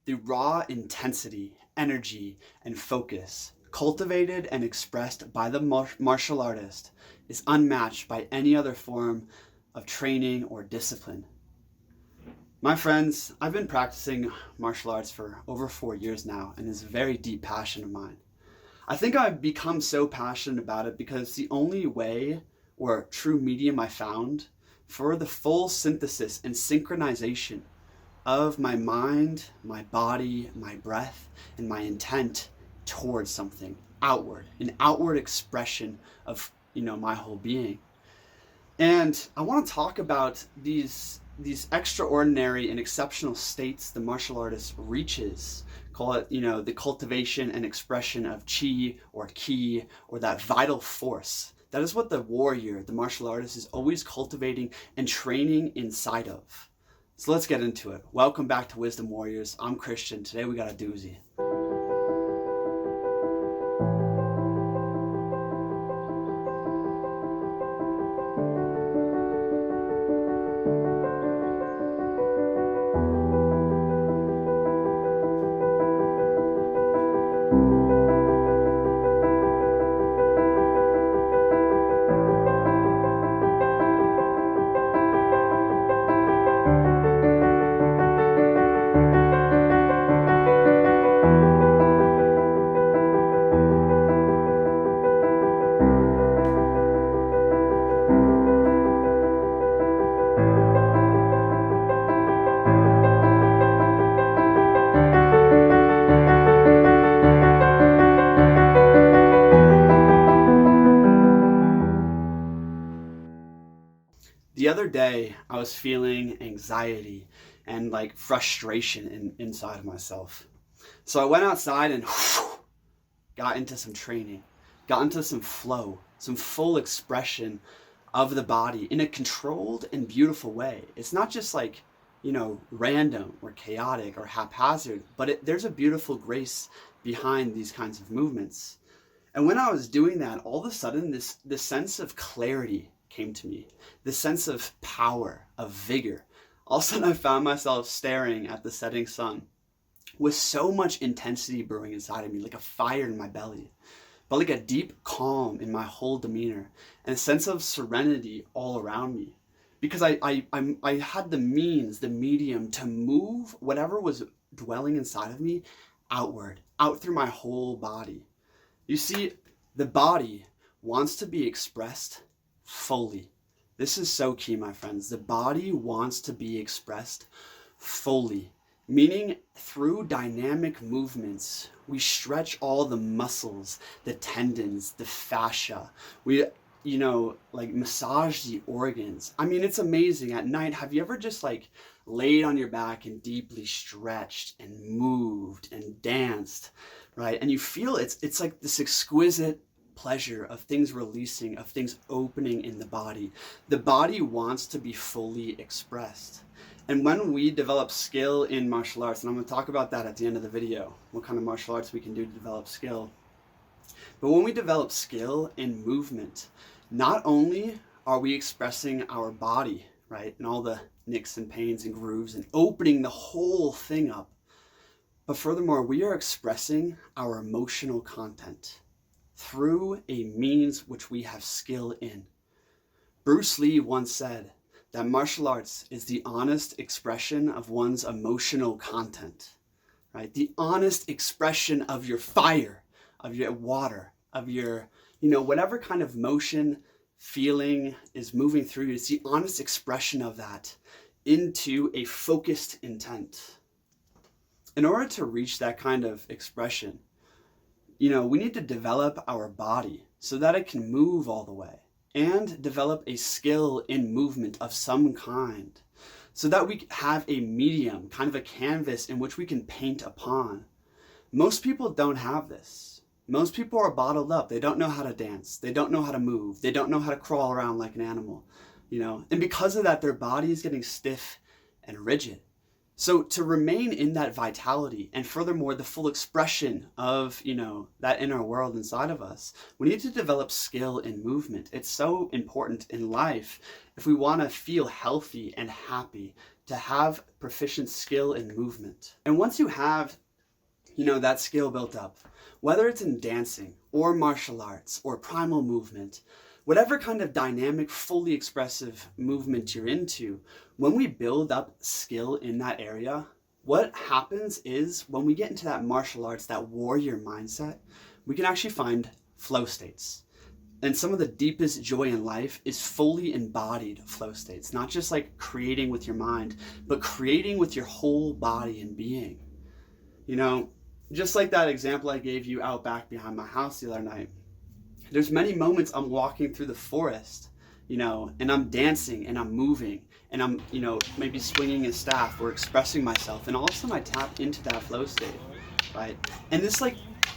The raw intensity, energy, and focus cultivated and expressed by the martial artist is unmatched by any other form of training or discipline. My friends, I've been practicing martial arts for over 4 years now, and it's a very deep passion of mine. I think I've become so passionate about it because it's the only way or true medium I found for the full synthesis and synchronization of my mind, my body, my breath, and my intent towards something outward, an outward expression of, my whole being. And I want to talk about these extraordinary and exceptional states the martial artist reaches. Call it, the cultivation and expression of chi or ki, or that vital force. That is what the warrior, the martial artist, is always cultivating and training inside of. So let's get into it. Welcome back to Wisdom Warriors. I'm Christian. Today we got a doozy. The other day, I was feeling anxiety and frustration inside of myself. So I went outside and got into some training, got into some flow, some full expression of the body in a controlled and beautiful way. It's not just random or chaotic or haphazard, but there's a beautiful grace behind these kinds of movements. And when I was doing that, all of a sudden, this sense of clarity came to me, this sense of power, of vigor. All of a sudden, I found myself staring at the setting sun with so much intensity brewing inside of me, like a fire in my belly, but like a deep calm in my whole demeanor and a sense of serenity all around me. Because I had the means, the medium to move whatever was dwelling inside of me outward, out through my whole body. You see, the body wants to be expressed fully. This is so key, my friends. The body wants to be expressed fully, meaning through dynamic movements. We stretch all the muscles, the tendons, the fascia. We, massage the organs. I mean, it's amazing. At night, have you ever just laid on your back and deeply stretched and moved and danced, right? And you feel it's like this exquisite pleasure of things releasing, of things opening in the body. The body wants to be fully expressed. And when we develop skill in martial arts, and I'm going to talk about that at the end of the video, what kind of martial arts we can do to develop skill. But when we develop skill in movement, not only are we expressing our body, right, and all the nicks and pains and grooves and opening the whole thing up, but furthermore, we are expressing our emotional content through a means which we have skill in. Bruce Lee once said that martial arts is the honest expression of one's emotional content, right? The honest expression of your fire, of your water, of your, whatever kind of motion, feeling is moving through you. It's the honest expression of that into a focused intent. In order to reach that kind of expression, we need to develop our body so that it can move all the way, and develop a skill in movement of some kind so that we have a medium, kind of a canvas in which we can paint upon. Most people don't have this. Most people are bottled up. They don't know how to dance. They don't know how to move. They don't know how to crawl around like an animal, and because of that, their body is getting stiff and rigid. So to remain in that vitality, and furthermore, the full expression of, that inner world inside of us, we need to develop skill in movement. It's so important in life if we want to feel healthy and happy, to have proficient skill in movement. And once you have, that skill built up, whether it's in dancing or martial arts or primal movement, whatever kind of dynamic, fully expressive movement you're into, when we build up skill in that area, what happens is when we get into that martial arts, that warrior mindset, we can actually find flow states. And some of the deepest joy in life is fully embodied flow states, not just like creating with your mind, but creating with your whole body and being. Just like that example I gave you out back behind my house the other night. There's many moments I'm walking through the forest, and I'm dancing and I'm moving and I'm, maybe swinging a staff or expressing myself. And all of a sudden I tap into that flow state, right? And this like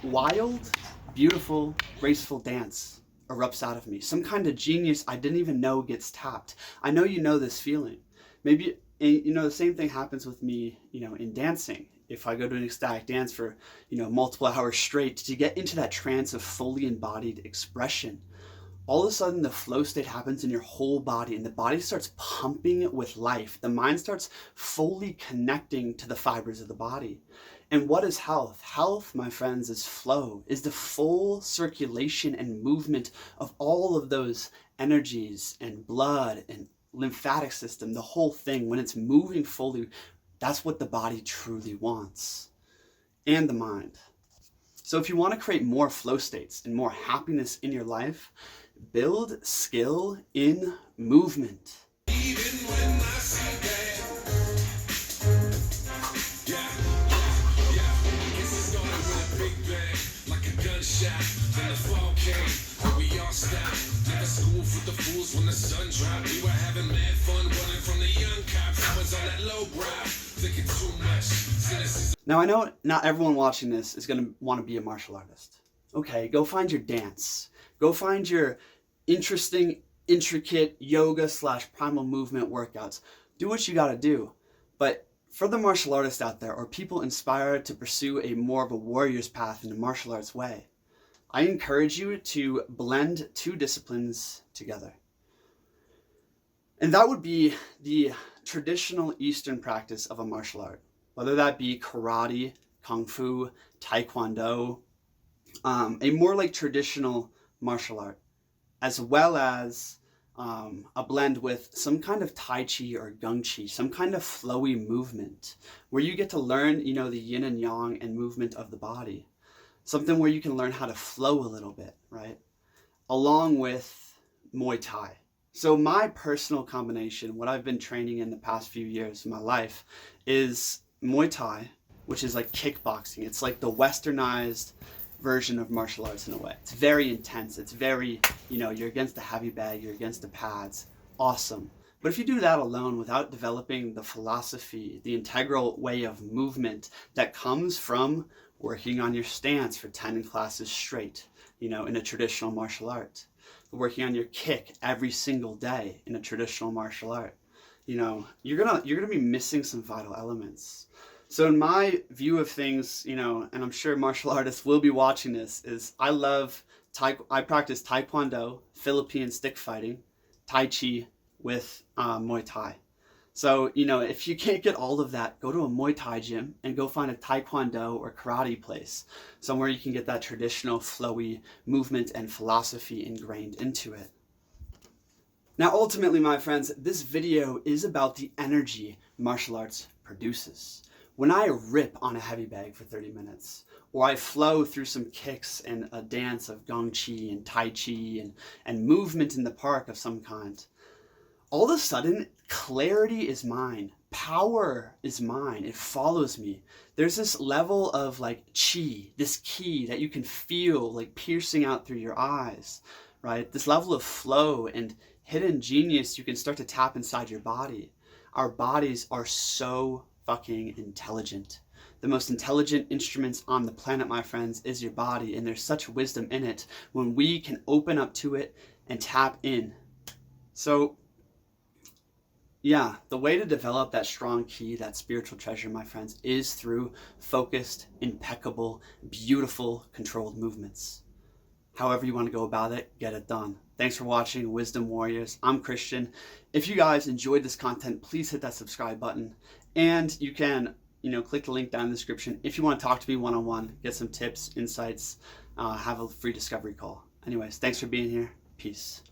wild, beautiful, graceful dance erupts out of me. Some kind of genius I didn't even know gets tapped. I know you know this feeling. Maybe, the same thing happens with me, in dancing. If I go to an ecstatic dance for, multiple hours straight, to get into that trance of fully embodied expression, all of a sudden the flow state happens in your whole body and the body starts pumping with life. The mind starts fully connecting to the fibers of the body. And what is health? Health, my friends, is flow, is the full circulation and movement of all of those energies and blood and lymphatic system, the whole thing. When it's moving fully, that's what the body truly wants, and the mind. So if you want to create more flow states and more happiness in your life, build skill in movement. Even when I see that. Guess it's going with a big bang, like a gunshot. Then the fall came, and we all stopped. Never school for the fools when the sun dropped. We were having mad fun running from the young cops. I was on that low brow. Now I know not everyone watching this is going to want to be a martial artist. Okay, go find your dance. Go find your interesting, intricate yoga/primal movement workouts. Do what you got to do. But for the martial artists out there, or people inspired to pursue a more of a warrior's path in the martial arts way, I encourage you to blend two disciplines together. And that would be the traditional Eastern practice of a martial art, whether that be karate, kung fu, taekwondo, a more like traditional martial art, as well as a blend with some kind of tai chi or gung chi, some kind of flowy movement, where you get to learn, the yin and yang and movement of the body, something where you can learn how to flow a little bit, right? Along with Muay Thai. So my personal combination, what I've been training in the past few years of my life, is Muay Thai, which is like kickboxing. It's like the westernized version of martial arts in a way. It's very intense. It's very, you're against the heavy bag, you're against the pads. Awesome. But if you do that alone without developing the philosophy, the integral way of movement that comes from working on your stance for 10 classes straight, in a traditional martial art, working on your kick every single day in a traditional martial art, you're gonna be missing some vital elements. So in my view of things, and I'm sure martial artists will be watching this, is I practice Taekwondo, Philippine stick fighting, Tai Chi with Muay Thai. So, if you can't get all of that, go to a Muay Thai gym and go find a Taekwondo or karate place, somewhere you can get that traditional flowy movement and philosophy ingrained into it. Now, ultimately, my friends, this video is about the energy martial arts produces. When I rip on a heavy bag for 30 minutes, or I flow through some kicks and a dance of Gong Chi and Tai Chi and movement in the park of some kind, all of a sudden, clarity is mine. Power is mine. It follows me. There's this level of like chi, this ki that you can feel like piercing out through your eyes, right? This level of flow and hidden genius you can start to tap inside your body. Our bodies are so fucking intelligent. The most intelligent instruments on the planet, my friends, is your body, and there's such wisdom in it when we can open up to it and tap in. So yeah, the way to develop that strong ki, that spiritual treasure, my friends, is through focused, impeccable, beautiful, controlled movements. However you want to go about it, get it done. Thanks for watching Wisdom Warriors. I'm Christian. If you guys enjoyed this content, please hit that subscribe button. And you can, click the link down in the description if you want to talk to me one-on-one, get some tips, insights, have a free discovery call. Anyways, thanks for being here. Peace.